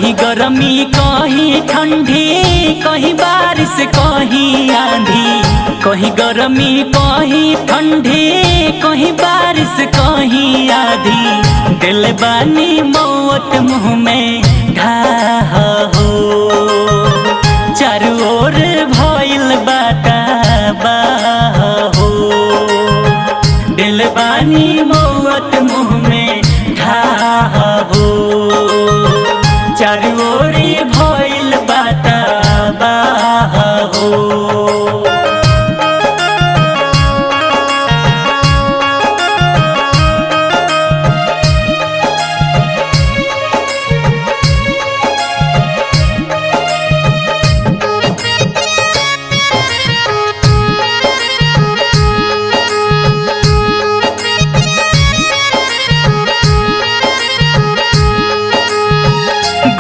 कहीं गर्मी कहीं ठंडी, कहीं बारिश कहीं आंधी। कहीं गर्मी कहीं ठंडी, कहीं बारिश कहीं आंधी। दिल बानी मौत मुँह में ढाह हो, चारों ओर भइल बाटा बाह हो। दिल बानी मौत मुँह में ढाह हो, चारों ओर भइल बाटा बाह हो।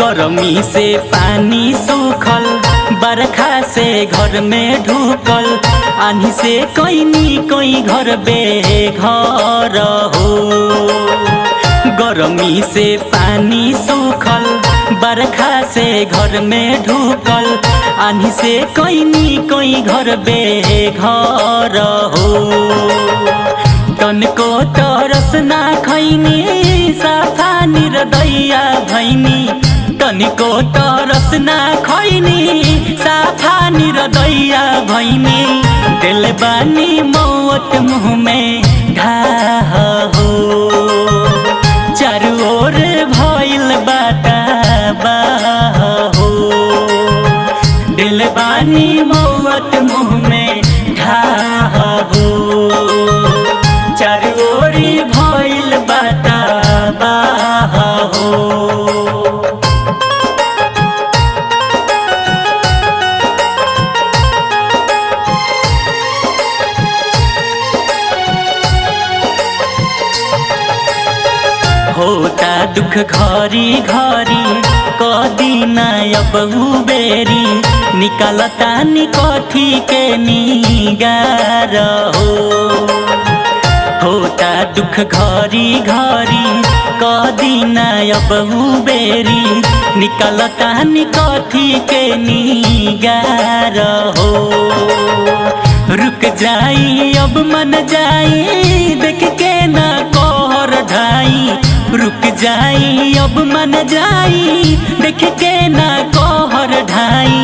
गर्मी से पानी सूखल, बरखा से घर में ढुकल। आंधी से कोई घर बेघर हो। गर्मी से पानी सूखल, बरखा से घर में ढुकल। आंधी से कोई घर बेघर हो। तनको तरस ना खैनी, साफा निर्दया भैनी। तनिको तरस ना खैनी, साफा निर्दया भैनी। दिल बानी मौत मुँह में ढाह हो, चारों ओर भइल बाटा बाह हो। दिल बानी मौत मुँह में ढाह हो, चारों ओर भइल बाटा बाह हो। होता दुख घरी घरी, कदी ना अब बेरी। निकालता निकथी के निगार हो। होता दुख घरी घरी, कदी ना अब बेरी। निकालता निकथी के निगार हो। रुक जाई अब मन जाई, देख के ना कहर ढाई। रुक जाई अब मन जाई, देख के ना कहर ढाई।